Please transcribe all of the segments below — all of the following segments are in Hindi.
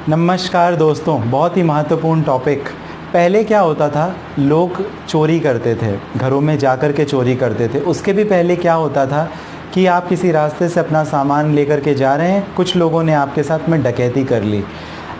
नमस्कार दोस्तों, बहुत ही महत्वपूर्ण टॉपिक। पहले क्या होता था, लोग चोरी करते थे, घरों में जाकर के चोरी करते थे। उसके भी पहले क्या होता था कि आप किसी रास्ते से अपना सामान लेकर के जा रहे हैं, कुछ लोगों ने आपके साथ में डकैती कर ली।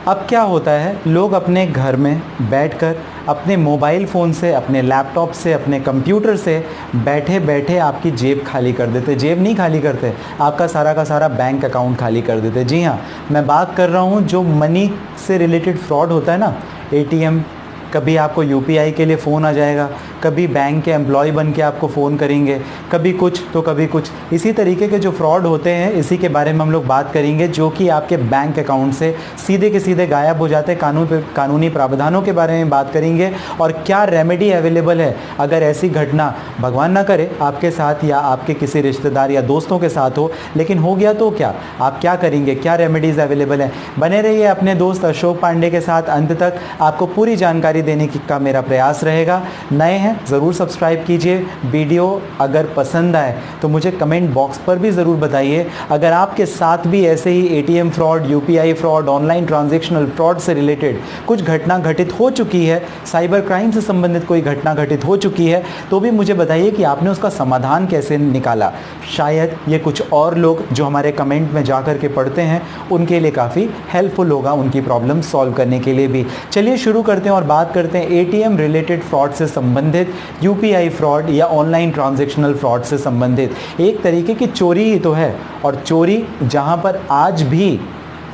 अब क्या होता है, लोग अपने घर में बैठकर अपने मोबाइल फ़ोन से, अपने लैपटॉप से, अपने कंप्यूटर से बैठे बैठे आपकी जेब खाली कर देते। जेब नहीं खाली करते, आपका सारा का सारा बैंक अकाउंट खाली कर देते। जी हाँ, मैं बात कर रहा हूँ जो मनी से रिलेटेड फ्रॉड होता है ना, एटीएम, कभी आपको यूपीआई के लिए फ़ोन आ जाएगा, कभी बैंक के एम्प्लॉय बन के आपको फ़ोन करेंगे, कभी कुछ तो कभी कुछ। इसी तरीके के जो फ्रॉड होते हैं, इसी के बारे में हम लोग बात करेंगे, जो कि आपके बैंक अकाउंट से सीधे के सीधे गायब हो जाते हैं। कानूनी प्रावधानों के बारे में बात करेंगे और क्या रेमेडी अवेलेबल है अगर ऐसी घटना, भगवान ना करे, आपके साथ या आपके किसी रिश्तेदार या दोस्तों के साथ हो, लेकिन हो गया तो क्या, आप क्या करेंगे, क्या रेमेडीज़ अवेलेबल हैं। बने रहिए अपने दोस्त अशोक पांडे के साथ, अंत तक आपको पूरी जानकारी देने का मेरा प्रयास रहेगा। नए हैं ज़रूर सब्सक्राइब कीजिए। वीडियो अगर पसंद आए तो मुझे कमेंट बॉक्स पर भी ज़रूर बताइए। अगर आपके साथ भी ऐसे ही ATM fraud, UPI fraud, online transactional fraud से रिलेटेड कुछ घटना घटित हो चुकी है, साइबर क्राइम से संबंधित कोई घटना घटित हो चुकी है, तो भी मुझे बताइए कि आपने उसका समाधान कैसे निकाला। शायद ये कुछ और लोग जो हमारे कमेंट में जा कर के पढ़ते हैं, उनके लिए काफ़ी हेल्पफुल होगा, उनकी प्रॉब्लम सॉल्व करने के लिए भी। चलिए शुरू करते हैं और बात करते हैं एटीएम रिलेटेड फ्रॉड से संबंधित, यूपीआई फ्रॉड या ऑनलाइन ट्रांजैक्शनल फ्रॉड से संबंधित। एक तरीके की चोरी ही तो है, और चोरी जहां पर आज भी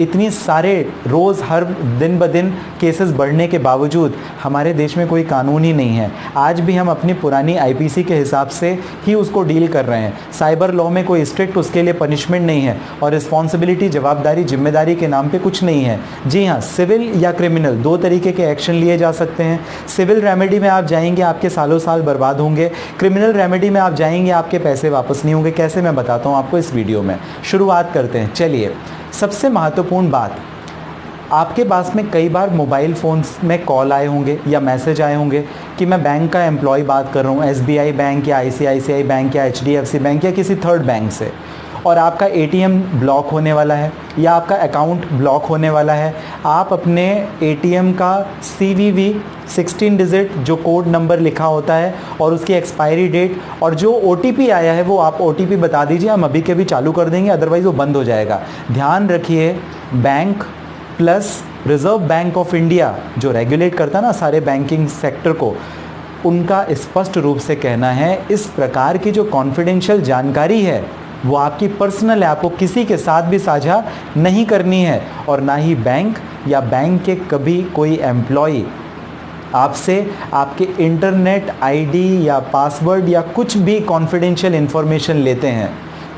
इतनी सारे रोज़ हर दिन ब दिन केसेस बढ़ने के बावजूद हमारे देश में कोई कानून ही नहीं है। आज भी हम अपनी पुरानी आईपीसी के हिसाब से ही उसको डील कर रहे हैं। साइबर लॉ में कोई स्ट्रिक्ट उसके लिए पनिशमेंट नहीं है, और रिस्पॉन्सिबिलिटी, जवाबदारी, जिम्मेदारी के नाम पे कुछ नहीं है। जी हाँ, सिविल या क्रिमिनल दो तरीके के एक्शन लिए जा सकते हैं। सिविल रेमेडी में आप जाएंगे, आपके सालों साल बर्बाद होंगे। क्रिमिनल रेमेडी में आप जाएंगे, आपके पैसे वापस नहीं होंगे। कैसे, मैं बताता हूँ आपको इस वीडियो में। शुरुआत करते हैं। चलिए, सबसे महत्वपूर्ण बात, आपके पास में कई बार मोबाइल फ़ोन्स में कॉल आए होंगे या मैसेज आए होंगे कि मैं बैंक का एम्प्लॉय बात कर रहा हूँ, एसबीआई बैंक या आईसीआईसीआई बैंक या एचडीएफसी बैंक या किसी थर्ड बैंक से, और आपका एटीएम ब्लॉक होने वाला है या आपका अकाउंट ब्लॉक होने वाला है। आप अपने एटीएम का CVV 16 डिजिट जो कोड नंबर लिखा होता है और उसकी एक्सपायरी डेट और जो OTP आया है, वो आप OTP बता दीजिए, हम अभी के भी चालू कर देंगे, अदरवाइज़ वो बंद हो जाएगा। ध्यान रखिए, bank plus reserve bank of India जो रेगुलेट करता है ना सारे बैंकिंग सेक्टर को, उनका स्पष्ट रूप से कहना है इस प्रकार की जो कॉन्फिडेंशियल जानकारी है वो आपकी पर्सनल है, आपको किसी के साथ भी साझा नहीं करनी है, और ना ही बैंक या बैंक के कभी कोई एम्प्लॉय आपसे आपके इंटरनेट आईडी या पासवर्ड या कुछ भी कॉन्फिडेंशियल इन्फॉर्मेशन लेते हैं।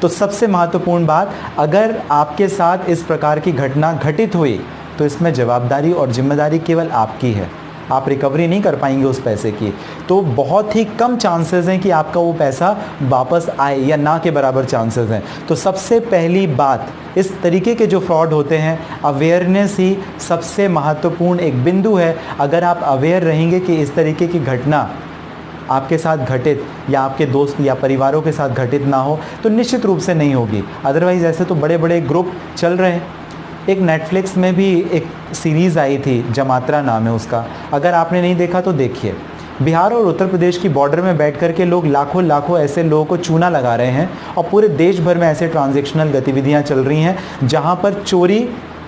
तो सबसे महत्वपूर्ण बात, अगर आपके साथ इस प्रकार की घटना घटित हुई तो इसमें जवाबदारी और जिम्मेदारी केवल आपकी है। आप रिकवरी नहीं कर पाएंगे उस पैसे की, तो बहुत ही कम चांसेस हैं कि आपका वो पैसा वापस आए, या ना के बराबर चांसेस हैं। तो सबसे पहली बात, इस तरीके के जो फ्रॉड होते हैं, अवेयरनेस ही सबसे महत्वपूर्ण एक बिंदु है। अगर आप अवेयर रहेंगे कि इस तरीके की घटना आपके साथ घटित या आपके दोस्त या परिवारों के साथ घटित ना हो, तो निश्चित रूप से नहीं होगी। अदरवाइज़ ऐसे तो बड़े बड़े ग्रुप चल रहे हैं। एक नेटफ्लिक्स में भी एक सीरीज़ आई थी, जमात्रा नाम है उसका, अगर आपने नहीं देखा तो देखिए। बिहार और उत्तर प्रदेश की बॉर्डर में बैठ कर के लोग लाखों लाखों ऐसे लोगों को चूना लगा रहे हैं, और पूरे देश भर में ऐसे ट्रांजैक्शनल गतिविधियां चल रही हैं जहां पर चोरी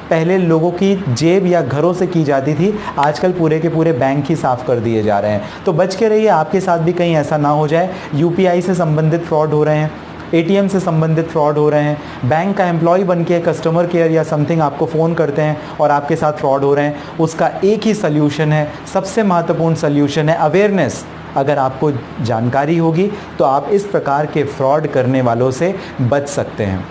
पहले लोगों की जेब या घरों से की जाती थी, आजकल पूरे के पूरे बैंक ही साफ़ कर दिए जा रहे हैं। तो बच के रहिए, आपके साथ भी कहीं ऐसा ना हो जाए। यूपीआई से संबंधित फ्रॉड हो रहे हैं, एटीएम से संबंधित फ्रॉड हो रहे हैं, बैंक का एम्प्लॉय बन के कस्टमर केयर या समथिंग आपको फ़ोन करते हैं और आपके साथ फ्रॉड हो रहे हैं, उसका एक ही सल्यूशन है, सबसे महत्वपूर्ण सल्यूशन है अवेयरनेस। अगर आपको जानकारी होगी तो आप इस प्रकार के फ्रॉड करने वालों से बच सकते हैं।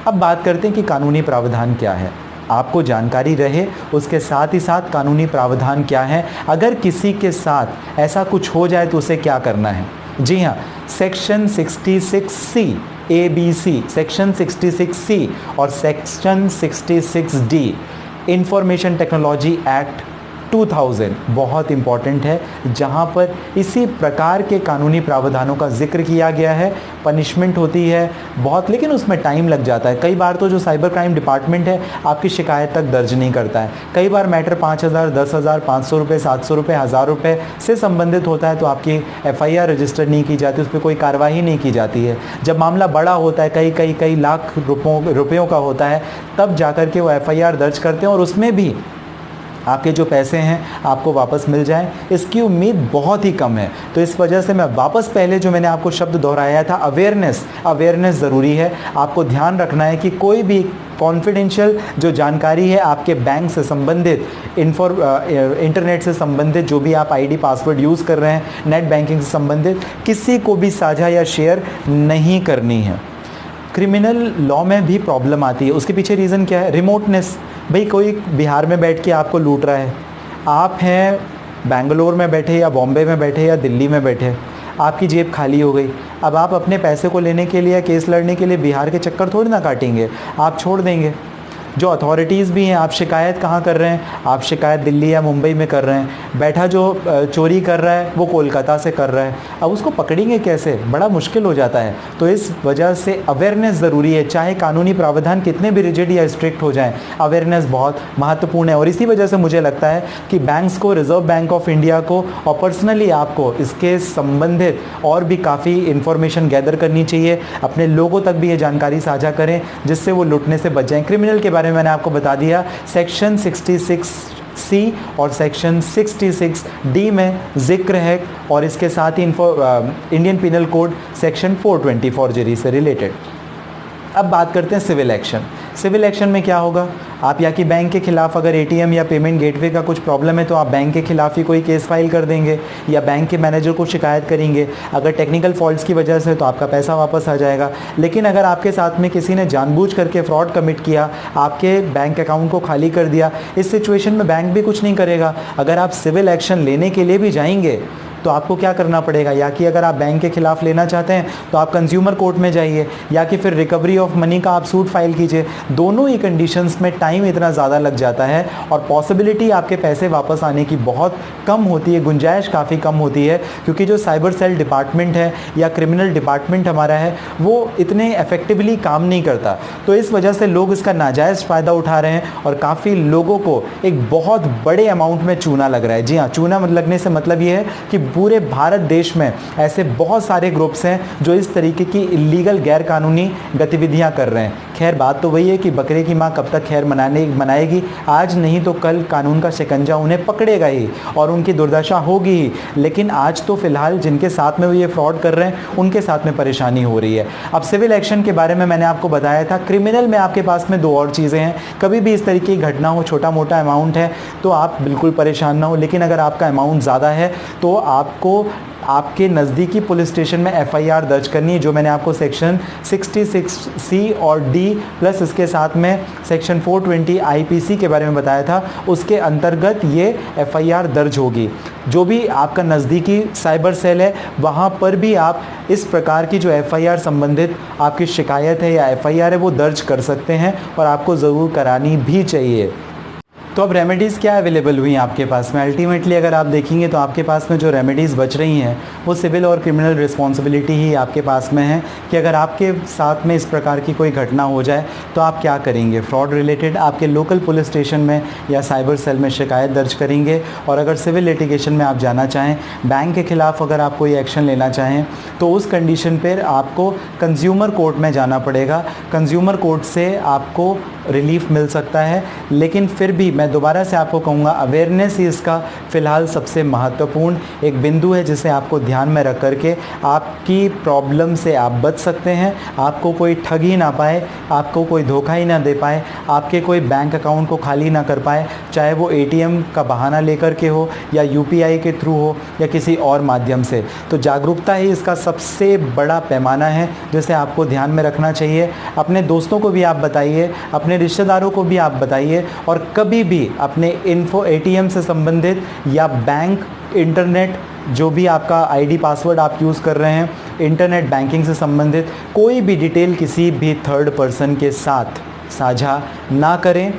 अब बात करते हैं कि कानूनी प्रावधान क्या है। आपको जानकारी रहे, उसके साथ ही साथ कानूनी प्रावधान क्या है, अगर किसी के साथ ऐसा कुछ हो जाए तो उसे क्या करना है। जी हाँ, section 66C ABC, section 66C और section 66D information technology act 2000 बहुत इम्पॉर्टेंट है, जहां पर इसी प्रकार के कानूनी प्रावधानों का जिक्र किया गया है। पनिशमेंट होती है बहुत, लेकिन उसमें टाइम लग जाता है। कई बार तो जो साइबर क्राइम डिपार्टमेंट है आपकी शिकायत तक दर्ज नहीं करता है। कई बार मैटर 5000, 10,000, 500 रुपये, 700 रुपये, 1000 रुपये से संबंधित होता है, तो आपकी FIR रजिस्टर नहीं की जाती, उस पर कोई कार्रवाई नहीं की जाती है। जब मामला बड़ा होता है, कई लाख रुपयों का होता है, तब जाकर के वो FIR दर्ज करते हैं और उसमें भी आपके जो पैसे हैं आपको वापस मिल जाएं, इसकी उम्मीद बहुत ही कम है। तो इस वजह से मैं वापस पहले जो मैंने आपको शब्द दोहराया था, अवेयरनेस ज़रूरी है। आपको ध्यान रखना है कि कोई भी कॉन्फिडेंशियल जो जानकारी है आपके बैंक से संबंधित, इंटरनेट से संबंधित, जो भी आप ID पासवर्ड यूज़ कर रहे हैं, नेट बैंकिंग से संबंधित, किसी को भी साझा या शेयर नहीं करनी है। क्रिमिनल लॉ में भी प्रॉब्लम आती है, उसके पीछे रीज़न क्या है? रिमोटनेस। भाई कोई बिहार में बैठ के आपको लूट रहा है, आप हैं बेंगलोर में बैठे या बॉम्बे में बैठे या दिल्ली में बैठे, आपकी जेब खाली हो गई। अब आप अपने पैसे को लेने के लिए या केस लड़ने के लिए बिहार के चक्कर थोड़ी ना काटेंगे, आप छोड़ देंगे। जो अथॉरिटीज़ भी हैं, आप शिकायत कहाँ कर रहे हैं? आप शिकायत दिल्ली या मुंबई में कर रहे हैं। बैठा जो चोरी कर रहा है वो कोलकाता से कर रहा है, अब उसको पकड़ेंगे कैसे? बड़ा मुश्किल हो जाता है। तो इस वजह से अवेयरनेस ज़रूरी है, चाहे कानूनी प्रावधान कितने भी रिजिड या स्ट्रिक्ट हो जाएं, अवेयरनेस बहुत महत्वपूर्ण है। और इसी वजह से मुझे लगता है कि बैंक्स को, रिजर्व बैंक ऑफ इंडिया को और पर्सनली आपको इसके संबंधित और भी काफ़ी इंफॉर्मेशन गैदर करनी चाहिए। अपने लोगों तक भी ये जानकारी साझा करें जिससे वो लुटने से बच जाएँ। क्रिमिनल के बारे में मैंने आपको बता दिया, सेक्शन 66C और सेक्शन 66D में जिक्र है, और इसके साथ ही Indian penal code section 420 forgery से रिलेटेड। अब बात करते हैं सिविल एक्शन। सिविल एक्शन में क्या होगा? आप या कि बैंक के खिलाफ अगर ATM या पेमेंट गेटवे का कुछ प्रॉब्लम है तो आप बैंक के खिलाफ ही कोई केस फाइल कर देंगे या बैंक के मैनेजर को शिकायत करेंगे। अगर टेक्निकल फॉल्ट्स की वजह से तो आपका पैसा वापस आ जाएगा। लेकिन अगर आपके साथ में किसी ने जानबूझ करके फ्रॉड कमिट किया, आपके बैंक अकाउंट को खाली कर दिया, इस सिचुएशन में बैंक भी कुछ नहीं करेगा। अगर आप सिविल एक्शन लेने के लिए भी जाएंगे तो आपको क्या करना पड़ेगा? या कि अगर आप बैंक के खिलाफ लेना चाहते हैं तो आप कंज्यूमर कोर्ट में जाइए, या कि फिर रिकवरी ऑफ मनी का आप सूट फाइल कीजिए। दोनों ही कंडीशंस में टाइम इतना ज़्यादा लग जाता है और पॉसिबिलिटी आपके पैसे वापस आने की बहुत कम होती है, गुंजाइश काफ़ी कम होती है, क्योंकि जो साइबर सेल डिपार्टमेंट है या क्रिमिनल डिपार्टमेंट हमारा है वो इतने इफेक्टिवली काम नहीं करता। तो इस वजह से लोग इसका नाजायज़ फ़ायदा उठा रहे हैं और काफ़ी लोगों को एक बहुत बड़े अमाउंट में चूना लग रहा है। जी हाँ, चूना लगने से मतलब ये है कि पूरे भारत देश में ऐसे बहुत सारे ग्रुप्स हैं जो इस तरीके की इलीगल गैर कानूनी गतिविधियां कर रहे हैं। खैर बात तो वही है कि बकरे की माँ कब तक खैर मनाएगी, आज नहीं तो कल कानून का शिकंजा उन्हें पकड़ेगा ही और उनकी दुर्दशा होगी ही। लेकिन आज तो फिलहाल जिनके साथ में वो ये फ्रॉड कर रहे हैं उनके साथ में परेशानी हो रही है। अब सिविल एक्शन के बारे में मैंने आपको बताया था। क्रिमिनल में आपके पास में दो और चीज़ें हैं। कभी भी इस तरीके की घटना हो, छोटा मोटा अमाउंट है तो आप बिल्कुल परेशान ना हो, लेकिन अगर आपका अमाउंट ज़्यादा है तो आपको आपके नज़दीकी पुलिस स्टेशन में FIR दर्ज करनी है, जो मैंने आपको सेक्शन 66C और D प्लस इसके साथ में सेक्शन 420 IPC के बारे में बताया था। उसके अंतर्गत ये FIR दर्ज होगी। जो भी आपका नज़दीकी साइबर सेल है वहाँ पर भी आप इस प्रकार की जो FIR संबंधित आपकी शिकायत है या FIR है वो दर्ज कर सकते हैं और आपको ज़रूर करानी भी चाहिए। तो अब रेमेडीज़ क्या अवेलेबल हुई हैं आपके पास में? अल्टीमेटली अगर आप देखेंगे तो आपके पास में जो रेमेडीज़ बच रही हैं वो सिविल और क्रिमिनल रिस्पॉन्सिबिलिटी ही आपके पास में है कि अगर आपके साथ में इस प्रकार की कोई घटना हो जाए तो आप क्या करेंगे। फ्रॉड रिलेटेड आपके लोकल पुलिस स्टेशन में या साइबर सेल में शिकायत दर्ज करेंगे, और अगर सिविल लिटिगेशन में आप जाना चाहें, बैंक के ख़िलाफ़ अगर आप कोई एक्शन लेना चाहें तो उस कंडीशन पर आपको कंज्यूमर कोर्ट में जाना पड़ेगा। कंज्यूमर कोर्ट से आपको रिलीफ मिल सकता है, लेकिन फिर भी मैं दोबारा से आपको कहूँगा अवेयरनेस ही इसका फ़िलहाल सबसे महत्वपूर्ण एक बिंदु है जिसे आपको ध्यान में रख करके आपकी प्रॉब्लम से आप बच सकते हैं। आपको कोई ठग ही ना पाए, आपको कोई धोखा ही ना दे पाए, आपके कोई बैंक अकाउंट को खाली ना कर पाए, चाहे वो ATM का बहाना लेकर के हो या UPI के थ्रू हो या किसी और माध्यम से। तो जागरूकता ही इसका सबसे बड़ा पैमाना है जिसे आपको ध्यान में रखना चाहिए। अपने दोस्तों को भी आप बताइए, अपने रिश्तेदारों को भी आप बताइए, और कभी भी अपने ATM से संबंधित या बैंक, इंटरनेट, जो भी आपका ID पासवर्ड आप यूज़ कर रहे हैं, इंटरनेट बैंकिंग से संबंधित कोई भी डिटेल किसी भी थर्ड पर्सन के साथ साझा ना करें।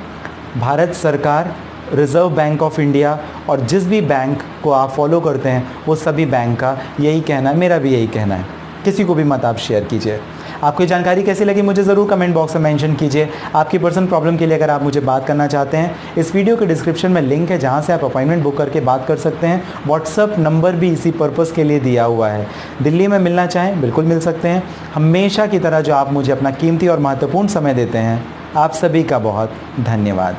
भारत सरकार रिज़र्व बैंक ऑफ इंडिया और जिस भी बैंक को आप फॉलो करते हैं वो सभी बैंक का यही कहना है, मेरा भी यही कहना है। किसी को भी मत आप शेयर कीजिए। आपको ये जानकारी कैसी लगी मुझे ज़रूर कमेंट बॉक्स में मेंशन कीजिए। आपकी पर्सनल प्रॉब्लम के लिए अगर आप मुझे बात करना चाहते हैं, इस वीडियो के डिस्क्रिप्शन में लिंक है जहां से आप अपॉइंटमेंट बुक करके बात कर सकते हैं। व्हाट्सअप नंबर भी इसी पर्पज़ के लिए दिया हुआ है। दिल्ली में मिलना चाहें बिल्कुल मिल सकते हैं। हमेशा की तरह जो आप मुझे अपना कीमती और महत्वपूर्ण समय देते हैं, आप सभी का बहुत धन्यवाद।